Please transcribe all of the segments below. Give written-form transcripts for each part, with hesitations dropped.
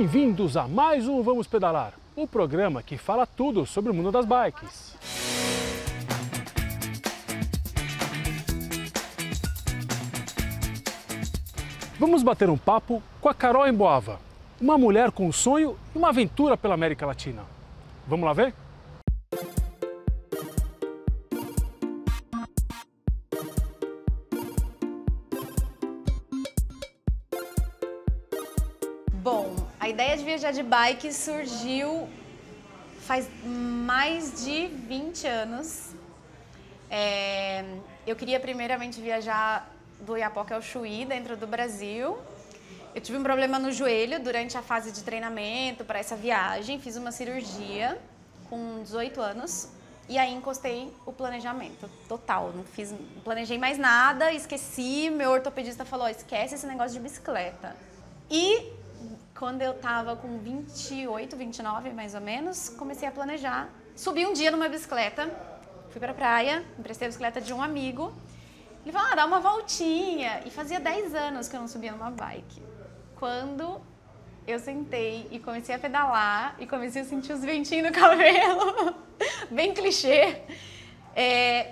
Bem-vindos a mais um Vamos Pedalar, o programa que fala tudo sobre o mundo das bikes. Vamos bater um papo com a Carol Emboava, uma mulher com um sonho e uma aventura pela América Latina. Vamos lá ver? Bom, a ideia de viajar de bike surgiu faz mais de 20 anos. Eu queria primeiramente viajar do Oiapoque ao Chuí, dentro do Brasil. Eu tive um problema no joelho durante a fase de treinamento para essa viagem, fiz uma cirurgia com 18 anos e aí encostei o planejamento total. Não planejei mais nada, esqueci, meu ortopedista falou, esquece esse negócio de bicicleta. E quando eu tava com 28, 29 mais ou menos, comecei a planejar. Subi um dia numa bicicleta, fui pra praia, emprestei a bicicleta de um amigo. Ele falou, dá uma voltinha. E fazia 10 anos que eu não subia numa bike. Quando eu sentei e comecei a pedalar e comecei a sentir os ventinhos no cabelo, bem clichê,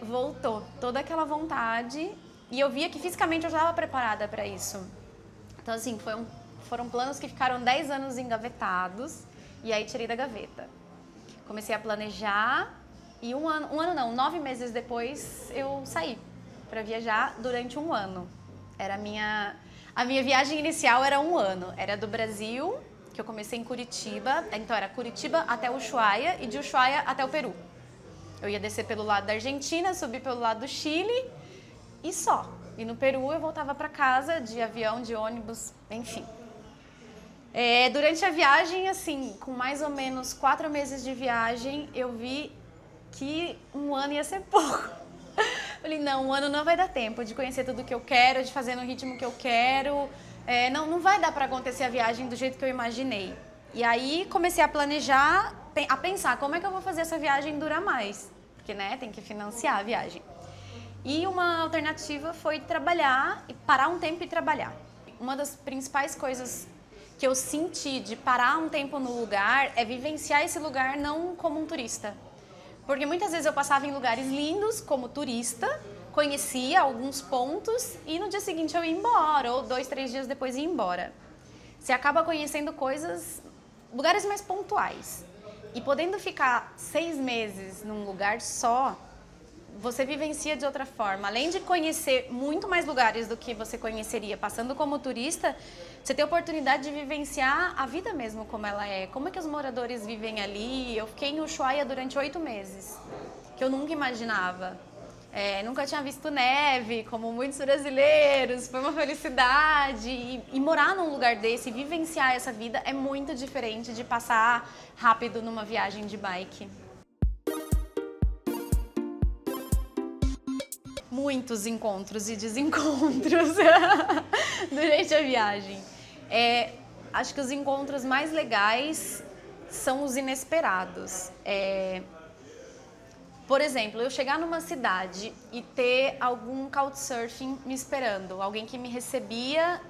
voltou toda aquela vontade e eu via que fisicamente eu já estava preparada para isso. Então assim, foram planos que ficaram 10 anos engavetados e aí tirei da gaveta. Comecei a planejar e 9 meses depois eu saí para viajar durante um ano. A minha viagem inicial era um ano, era do Brasil, que eu comecei em Curitiba, então era Curitiba até Ushuaia e de Ushuaia até o Peru. Eu ia descer pelo lado da Argentina, subir pelo lado do Chile e só. E no Peru eu voltava para casa de avião, de ônibus, enfim. Durante a viagem, assim, com mais ou menos 4 meses de viagem, eu vi que um ano ia ser pouco. Falei, não, um ano não vai dar tempo de conhecer tudo que eu quero, de fazer no ritmo que eu quero. Não vai dar para acontecer a viagem do jeito que eu imaginei. E aí comecei a planejar, a pensar como é que eu vou fazer essa viagem durar mais. Porque, né, tem que financiar a viagem. E uma alternativa foi trabalhar, parar um tempo e trabalhar. Uma das principais coisas que eu senti de parar um tempo no lugar é vivenciar esse lugar não como um turista. Porque muitas vezes eu passava em lugares lindos como turista, conhecia alguns pontos e no dia seguinte eu ia embora, ou 2, 3 dias depois ia embora. Você acaba conhecendo lugares mais pontuais. E podendo ficar 6 meses num lugar só, você vivencia de outra forma. Além de conhecer muito mais lugares do que você conheceria passando como turista, você tem a oportunidade de vivenciar a vida mesmo como ela é. Como é que os moradores vivem ali? Eu fiquei em Ushuaia durante 8 meses, que eu nunca imaginava. Nunca tinha visto neve, como muitos brasileiros, foi uma felicidade. E morar num lugar desse, vivenciar essa vida é muito diferente de passar rápido numa viagem de bike. Muitos encontros e desencontros durante a viagem. Acho que os encontros mais legais são os inesperados. Por exemplo, eu chegar numa cidade e ter algum couchsurfing me esperando, alguém que me recebia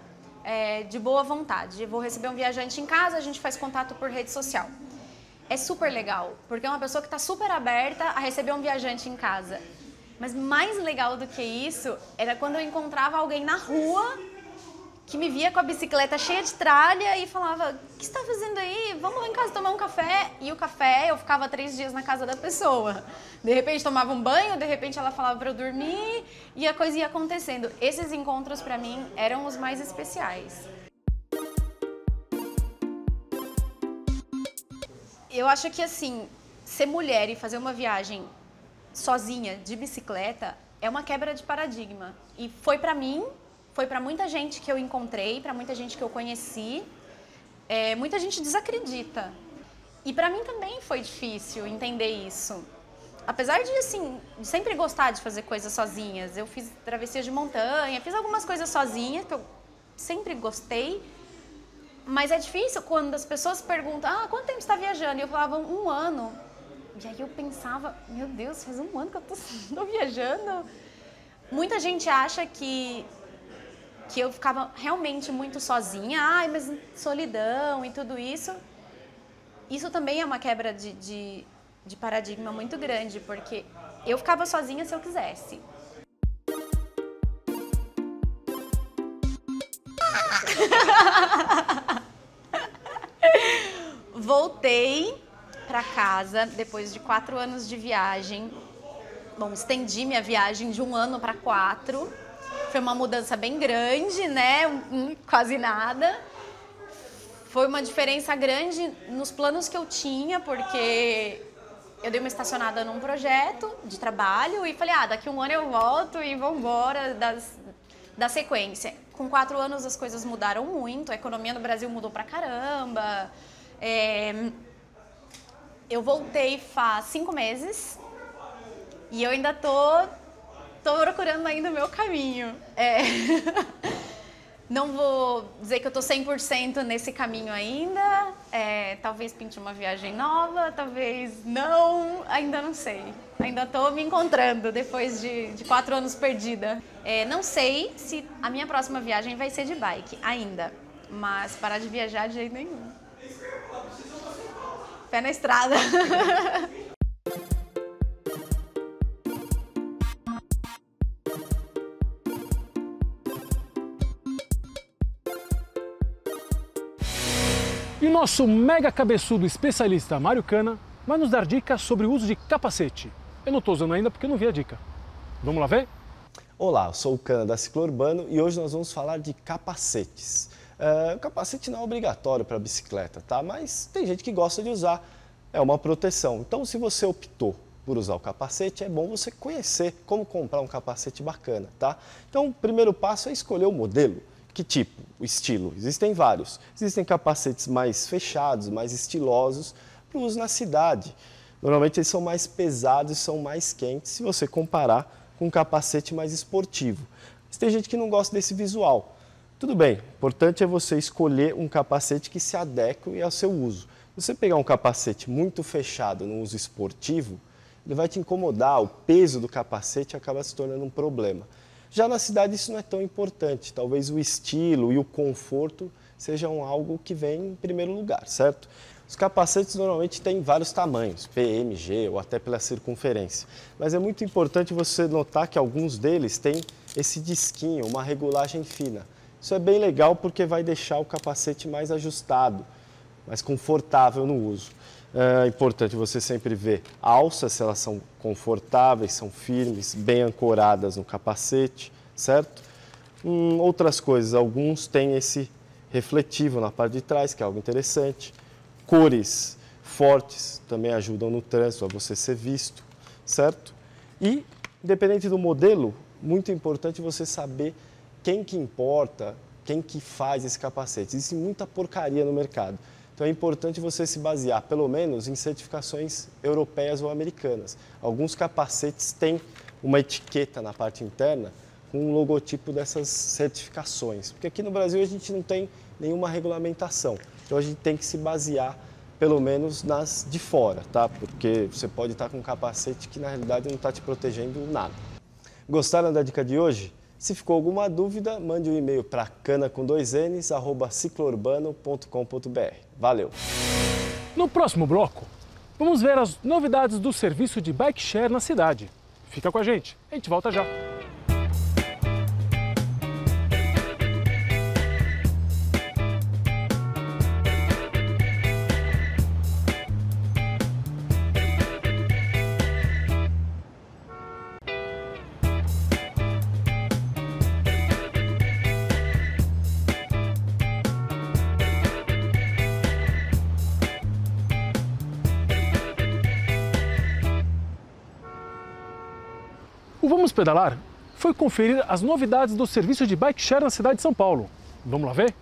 de boa vontade. Eu vou receber um viajante em casa, a gente faz contato por rede social. É super legal, porque é uma pessoa que está super aberta a receber um viajante em casa. Mas mais legal do que isso era quando eu encontrava alguém na rua que me via com a bicicleta cheia de tralha e falava, o que você está fazendo aí? Vamos lá em casa tomar um café. E o café, eu ficava 3 dias na casa da pessoa. De repente tomava um banho, de repente ela falava para eu dormir e a coisa ia acontecendo. Esses encontros para mim eram os mais especiais. Eu acho que assim, ser mulher e fazer uma viagem sozinha, de bicicleta, é uma quebra de paradigma. E foi pra mim, foi pra muita gente que eu encontrei, pra muita gente que eu conheci. Muita gente desacredita. E pra mim também foi difícil entender isso. Apesar de, assim, sempre gostar de fazer coisas sozinhas. Eu fiz travessias de montanha, fiz algumas coisas sozinhas, que eu sempre gostei. Mas é difícil quando as pessoas perguntam, quanto tempo você está viajando? E eu falava, 1 ano. E aí eu pensava, meu Deus, faz 1 ano que eu tô viajando. Muita gente acha que que eu ficava realmente muito sozinha, ai, mas solidão e tudo isso. Isso também é uma quebra de paradigma muito grande, porque eu ficava sozinha se eu quisesse. Voltei para casa depois de 4 anos de viagem. Bom, estendi minha viagem de 1 ano para 4. Foi uma mudança bem grande, né? Quase nada. Foi uma diferença grande nos planos que eu tinha, porque eu dei uma estacionada num projeto de trabalho e falei, daqui 1 ano eu volto e vamos embora da sequência. Com 4 anos as coisas mudaram muito, a economia no Brasil mudou pra caramba. Eu voltei faz 5 meses e eu ainda tô procurando ainda o meu caminho. Não vou dizer que eu tô 100% nesse caminho ainda, talvez pinte uma viagem nova, talvez não, ainda não sei. Ainda tô me encontrando depois de 4 anos perdida. Não sei se a minha próxima viagem vai ser de bike ainda, mas parar de viajar de jeito nenhum. Pé na estrada. E o nosso mega cabeçudo especialista Mário Cana vai nos dar dicas sobre o uso de capacete. Eu não estou usando ainda porque eu não vi a dica. Vamos lá ver? Olá, eu sou o Cana da Ciclo Urbano e hoje nós vamos falar de capacetes. O capacete não é obrigatório para bicicleta, tá? Mas tem gente que gosta de usar, é uma proteção. Então, se você optou por usar o capacete, é bom você conhecer como comprar um capacete bacana, tá? Então, o primeiro passo é escolher o modelo. Que tipo? O estilo? Existem vários. Existem capacetes mais fechados, mais estilosos para o uso na cidade. Normalmente eles são mais pesados e são mais quentes se você comparar com um capacete mais esportivo. Mas tem gente que não gosta desse visual. Tudo bem, o importante é você escolher um capacete que se adeque ao seu uso. Se você pegar um capacete muito fechado no uso esportivo, ele vai te incomodar, o peso do capacete acaba se tornando um problema. Já na cidade isso não é tão importante, talvez o estilo e o conforto sejam algo que vem em primeiro lugar, certo? Os capacetes normalmente têm vários tamanhos, PMG ou até pela circunferência, mas é muito importante você notar que alguns deles têm esse disquinho, uma regulagem fina. Isso é bem legal porque vai deixar o capacete mais ajustado, mais confortável no uso. É importante você sempre ver alças, se elas são confortáveis, são firmes, bem ancoradas no capacete, certo? Outras coisas, alguns têm esse refletivo na parte de trás, que é algo interessante. Cores fortes também ajudam no trânsito, a você ser visto, certo? E, independente do modelo, muito importante você saber quem que importa, quem que faz esse capacete. Existe muita porcaria no mercado. Então é importante você se basear, pelo menos, em certificações europeias ou americanas. Alguns capacetes têm uma etiqueta na parte interna com um logotipo dessas certificações. Porque aqui no Brasil a gente não tem nenhuma regulamentação. Então a gente tem que se basear, pelo menos, nas de fora, tá? Porque você pode estar com um capacete que na realidade não está te protegendo nada. Gostaram da dica de hoje? Se ficou alguma dúvida, mande um e-mail para cana@ciclourbano.com.br. Valeu! No próximo bloco, vamos ver as novidades do serviço de bike share na cidade. Fica com a gente volta já. O Vamos Pedalar foi conferir as novidades do serviço de bike share na cidade de São Paulo. Vamos lá ver?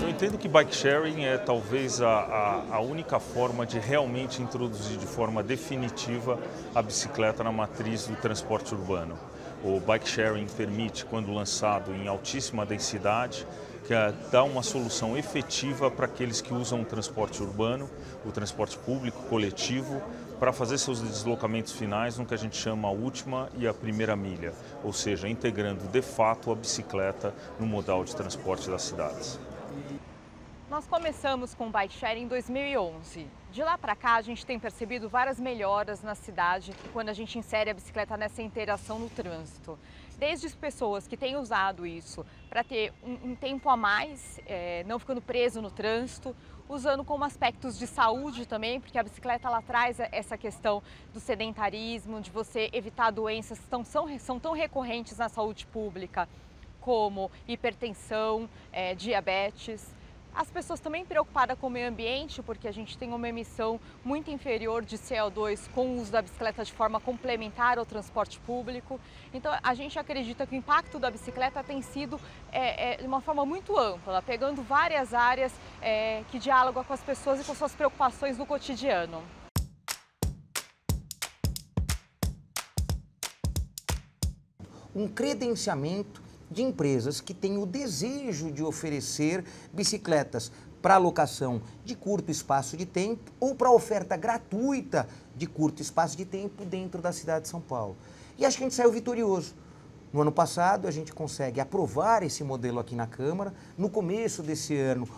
Eu entendo que bike sharing é talvez a única forma de realmente introduzir de forma definitiva a bicicleta na matriz do transporte urbano. O bike sharing permite, quando lançado em altíssima densidade, dá uma solução efetiva para aqueles que usam o transporte urbano, o transporte público, coletivo, para fazer seus deslocamentos finais no que a gente chama a última e a primeira milha, ou seja, integrando de fato a bicicleta no modal de transporte das cidades. Nós começamos com o bike sharing em 2011. De lá para cá, a gente tem percebido várias melhoras na cidade quando a gente insere a bicicleta nessa interação no trânsito. Desde as pessoas que têm usado isso para ter um tempo a mais, não ficando preso no trânsito, usando como aspectos de saúde também, porque a bicicleta ela traz essa questão do sedentarismo, de você evitar doenças que são tão recorrentes na saúde pública, como hipertensão, diabetes. As pessoas também preocupadas com o meio ambiente, porque a gente tem uma emissão muito inferior de CO2 com o uso da bicicleta de forma complementar ao transporte público. Então, a gente acredita que o impacto da bicicleta tem sido de uma forma muito ampla, pegando várias áreas que dialogam com as pessoas e com suas preocupações no cotidiano. Um credenciamento de empresas que têm o desejo de oferecer bicicletas para alocação de curto espaço de tempo ou para oferta gratuita de curto espaço de tempo dentro da cidade de São Paulo. E acho que a gente saiu vitorioso. No ano passado, a gente consegue aprovar esse modelo aqui na Câmara. No começo desse ano,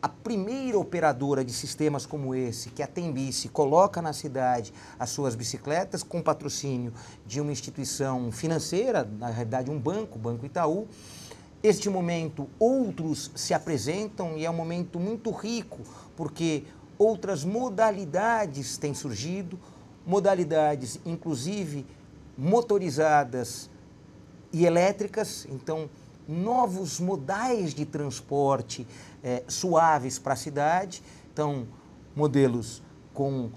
a primeira operadora de sistemas como esse, que é a Tembici, coloca na cidade as suas bicicletas com patrocínio de uma instituição financeira, na realidade um banco, o Banco Itaú. Este momento, outros se apresentam e é um momento muito rico, porque outras modalidades têm surgido, modalidades inclusive motorizadas e elétricas, então novos modais de transporte suaves para a cidade, então modelos com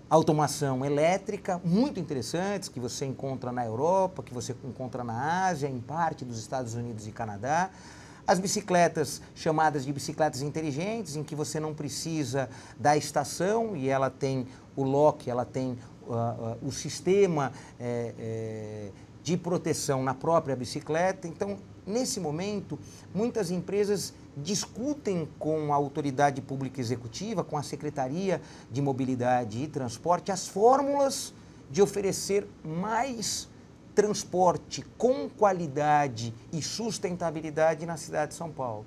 automação elétrica muito interessantes que você encontra na Europa, que você encontra na Ásia, em parte dos Estados Unidos e Canadá. As bicicletas chamadas de bicicletas inteligentes, em que você não precisa da estação e ela tem o lock, ela tem o sistema de proteção na própria bicicleta. Então, nesse momento, muitas empresas discutem com a autoridade pública executiva, com a Secretaria de Mobilidade e Transporte, as fórmulas de oferecer mais transporte com qualidade e sustentabilidade na cidade de São Paulo.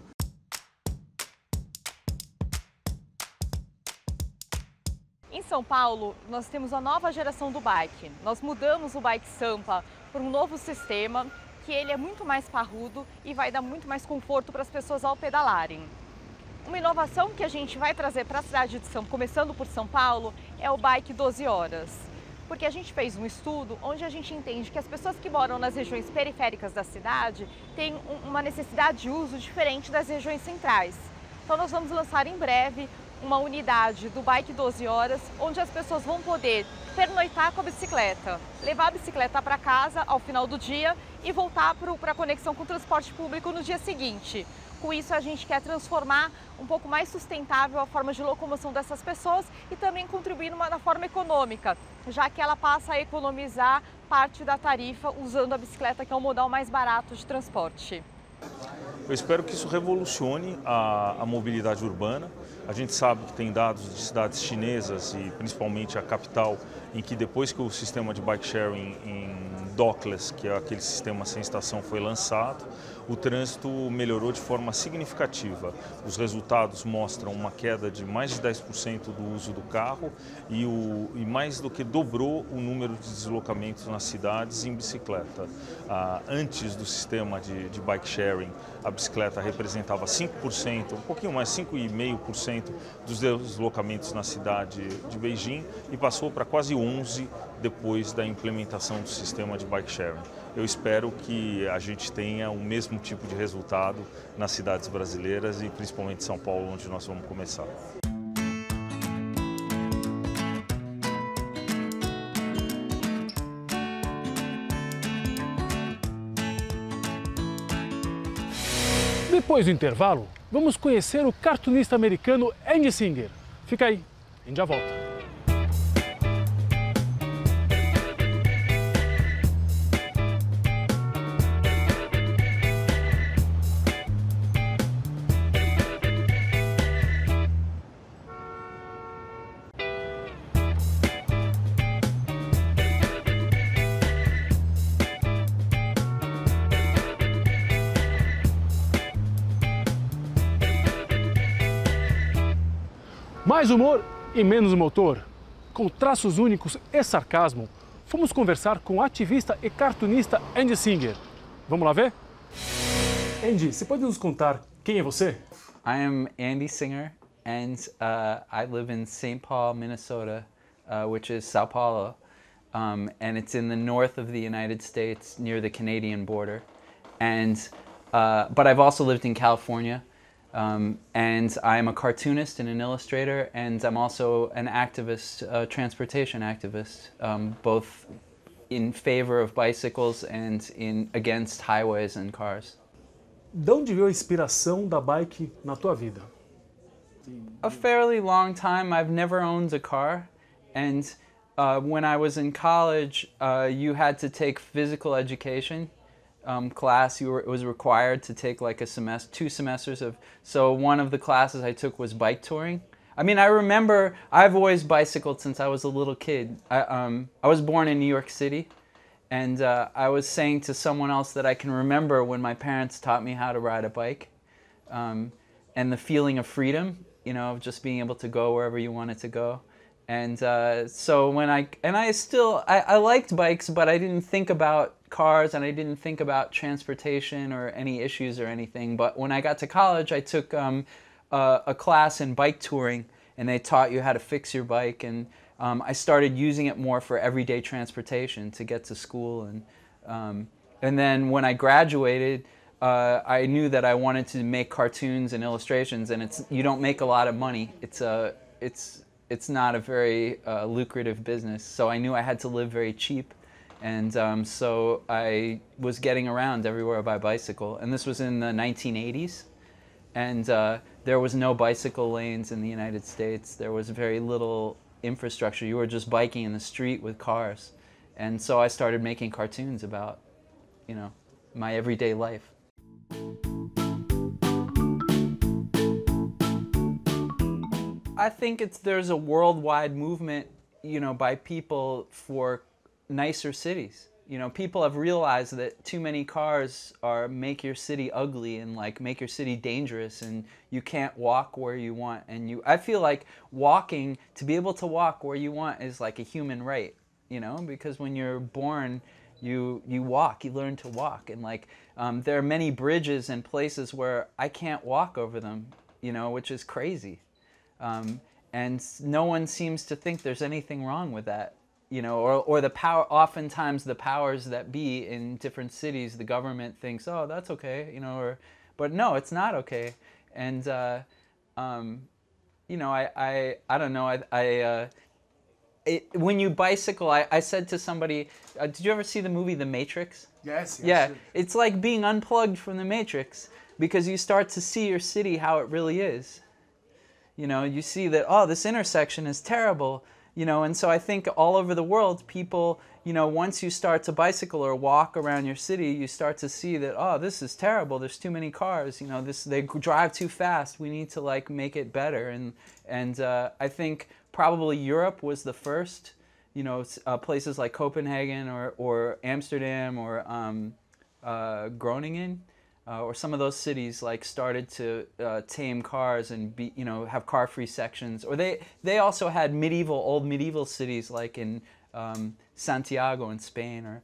Em São Paulo, nós temos a nova geração do bike. Nós mudamos o Bike Sampa por um novo sistema, que ele é muito mais parrudo e vai dar muito mais conforto para as pessoas ao pedalarem. Uma inovação que a gente vai trazer para a cidade de começando por São Paulo, é o Bike 12 horas. Porque a gente fez um estudo onde a gente entende que as pessoas que moram nas regiões periféricas da cidade têm uma necessidade de uso diferente das regiões centrais. Então nós vamos lançar em breve uma unidade do Bike 12 horas, onde as pessoas vão poder pernoitar com a bicicleta, levar a bicicleta para casa ao final do dia e voltar para a conexão com o transporte público no dia seguinte. Com isso, a gente quer transformar um pouco mais sustentável a forma de locomoção dessas pessoas e também contribuir na forma econômica, já que ela passa a economizar parte da tarifa usando a bicicleta, que é o modal mais barato de transporte. Eu espero que isso revolucione a mobilidade urbana. A gente sabe que tem dados de cidades chinesas e principalmente a capital, em que depois que o sistema de bike sharing em dockless, que é aquele sistema sem estação, foi lançado, o trânsito melhorou de forma significativa. Os resultados mostram uma queda de mais de 10% do uso do carro e mais do que dobrou o número de deslocamentos nas cidades em bicicleta. Antes do sistema de bike sharing, a bicicleta representava 5%, um pouquinho mais, 5,5% dos deslocamentos na cidade de Beijing e passou para quase 11% depois da implementação do sistema de bike sharing. Eu espero que a gente tenha o mesmo tipo de resultado nas cidades brasileiras e principalmente São Paulo, onde nós vamos começar. Depois do intervalo, vamos conhecer o cartunista americano Andy Singer. Fica aí, a gente já volta. Mais humor e menos motor. Com traços únicos e sarcasmo, fomos conversar com o ativista e cartunista Andy Singer. Vamos lá ver? Andy, você pode nos contar quem é você? I am Andy Singer, and I live in St. Paul, Minnesota, which is Sao Paulo, and it's in the north of the United States, near the Canadian border. And but I've also lived in California, and I'm a cartoonist and an illustrator, and I'm also an activist, transportation activist, both in favor of bicycles and against highways and cars. De onde veio a inspiração da bike na tua vida? A fairly long time. I've never owned a car, and when I was in college, you had to take physical education class. It was required to take like a semester, 2 semesters of. So one of the classes I took was bike touring. I mean, I remember I've always bicycled since I was a little kid. I was born in New York City. And I was saying to someone else that I can remember when my parents taught me how to ride a bike, and the feeling of freedom, you know, of just being able to go wherever you wanted to go. And so when I liked bikes, but I didn't think about cars and I didn't think about transportation or any issues or anything. But when I got to college, I took a class in bike touring, and they taught you how to fix your bike, and I started using it more for everyday transportation to get to school, and then when I graduated, I knew that I wanted to make cartoons and illustrations, and you don't make a lot of money. It's not a very lucrative business, so I knew I had to live very cheap, and so I was getting around everywhere by bicycle, and this was in the 1980s, and there was no bicycle lanes in the United States. There was very little infrastructure. You were just biking in the street with cars, and so I started making cartoons about, you know, my everyday life. I think there's a worldwide movement, you know, by people for nicer cities. You know, people have realized that too many cars make your city ugly and like make your city dangerous, and you can't walk where you want. And I feel like to be able to walk where you want is like a human right, you know, because when you're born, you walk, you learn to walk, and like there are many bridges and places where I can't walk over them, you know, which is crazy, and no one seems to think there's anything wrong with that. You know, or the power. Oftentimes, the powers that be in different cities, the government thinks, "Oh, that's okay," you know, but no, it's not okay. And you know, I don't know. When you bicycle, I said to somebody, "Did you ever see the movie The Matrix?" Yes. Yeah, Sure. it's like being unplugged from the Matrix, because you start to see your city how it really is. You know, you see that, oh, this intersection is terrible. You know, and so I think all over the world, people, you know, once you start to bicycle or walk around your city, you start to see that, oh, this is terrible. There's too many cars. You know, they drive too fast. We need to like make it better. And I think probably Europe was the first. You know, places like Copenhagen or Amsterdam or Groningen. Or some of those cities like started to tame cars and have car-free sections. Or they also had old medieval cities like in Santiago in Spain, or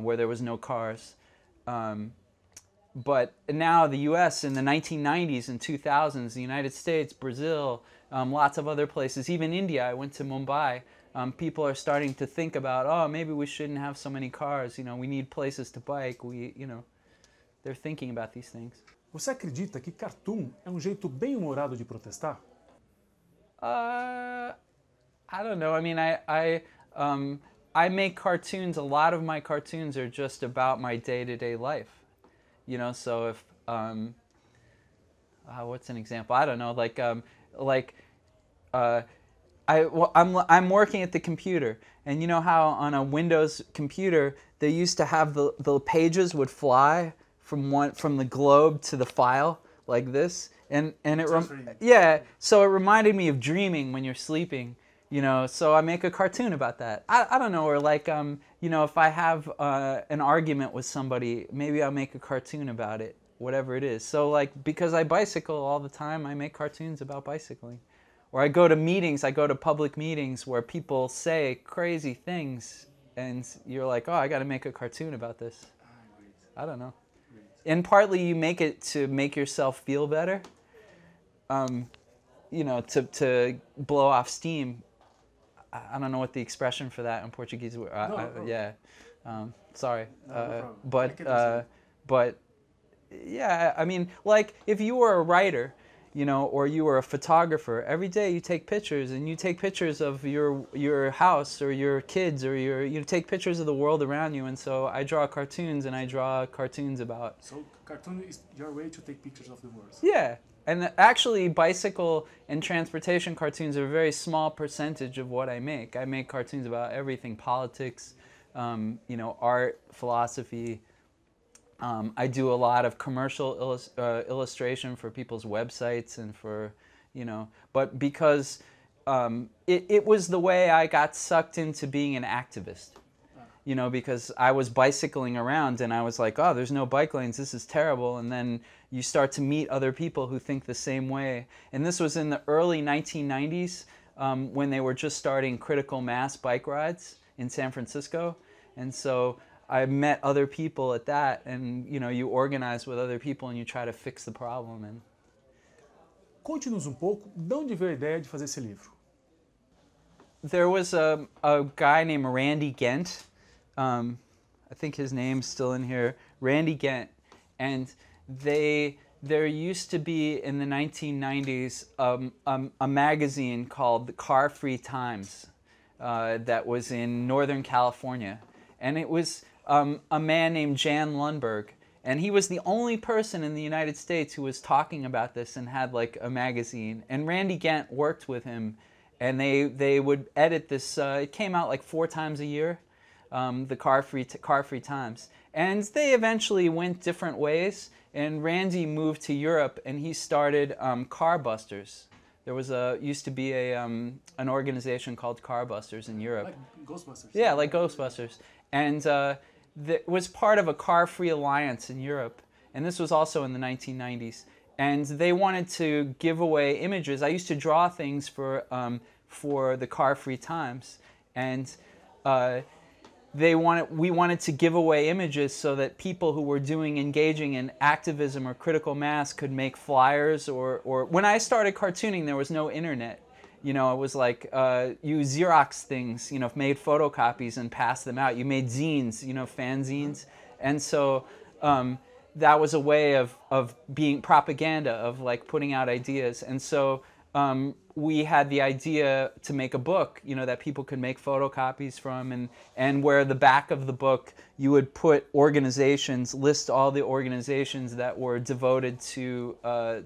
where there was no cars. But now the U.S. in the 1990s and 2000s, the United States, Brazil, lots of other places, even India. I went to Mumbai. People are starting to think about, oh, maybe we shouldn't have so many cars. You know, we need places to bike. They're thinking about these things. Você acredita que cartoon é jeito bem humorado de protestar? I don't know. I mean, I make cartoons. A lot of my cartoons are just about my day-to-day life. You know, so if what's an example? I don't know. I'm working at the computer, and you know how on a Windows computer they used to have the pages would fly from the globe to the file like this, and so it reminded me of dreaming when you're sleeping, you know, so I make a cartoon about that. I don't know, or like you know, if I have an argument with somebody, maybe I'll make a cartoon about it, whatever it is. So like, because I bicycle all the time, I make cartoons about bicycling, Or I go to meetings, I go to public meetings where people say crazy things and you're like, oh, I got to make a cartoon about this. I don't know. And partly you make it to make yourself feel better, you know, to blow off steam. I don't know what the expression for that in Portuguese. Yeah, sorry. But yeah, I mean, like if you were a writer, you know, or you were a photographer, every day you take pictures, and you take pictures of your house or your kids, or you take pictures of the world around you. And so I draw cartoons, and I draw cartoons about. So cartoon is your way to take pictures of the world. Yeah, and actually bicycle and transportation cartoons are a very small percentage of what I make. I make cartoons about everything: politics, you know, art, philosophy. I do a lot of commercial illustration for people's websites and for, you know, but because it was the way I got sucked into being an activist, you know, because I was bicycling around and I was like, oh, there's no bike lanes, this is terrible. And then you start to meet other people who think the same way. And this was in the early 1990s when they were just starting critical mass bike rides in San Francisco. And so I met other people at that, and you know, you organize with other people and you try to fix the problem. And conte-nos pouco de onde veio a ideia de fazer esse livro. There was a guy named Randy Ghent. I think his name's still in here. Randy Ghent, and there used to be in the 1990s a magazine called the Car Free Times that was in Northern California, and it was a man named Jan Lundberg, and he was the only person in the United States who was talking about this and had like a magazine. And Randy Ghent worked with him, and they would edit this. It came out like 4 times a year, the Car Free Times, and they eventually went different ways. And Randy moved to Europe, and he started Car Busters. There was used to be an organization called Car Busters in Europe. Like Ghostbusters. Yeah, like Ghostbusters. And it was part of a car-free alliance in Europe, and this was also in the 1990s. And they wanted to give away images. I used to draw things for the Car Free Times, and we wanted to give away images so that people who were engaging in activism or critical mass could make flyers. Or when I started cartooning, there was no internet. You know, it was like you Xerox things, you know, made photocopies and passed them out. You made zines, you know, fanzines. And so that was a way of being propaganda, of like putting out ideas. And so we had the idea to make a book, you know, that people could make photocopies from, and where the back of the book you would put organizations, list all the organizations that were devoted to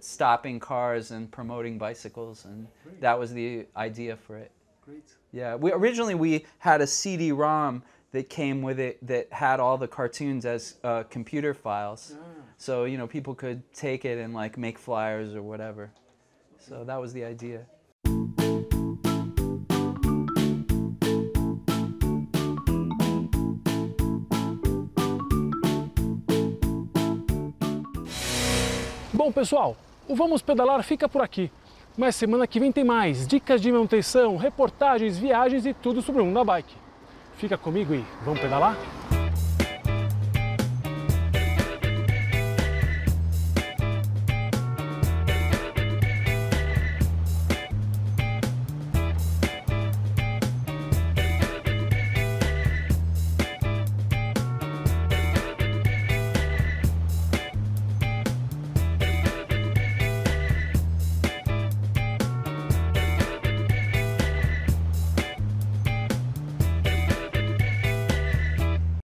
stopping cars and promoting bicycles, and Great. That was the idea for it. Great. Yeah, originally we had a CD-ROM that came with it that had all the cartoons as computer files, so you know, people could take it and like make flyers or whatever. So that was the idea. Bom, pessoal, o Vamos Pedalar fica por aqui. Mas semana que vem tem mais dicas de manutenção, reportagens, viagens e tudo sobre o mundo da bike. Fica comigo e vamos pedalar?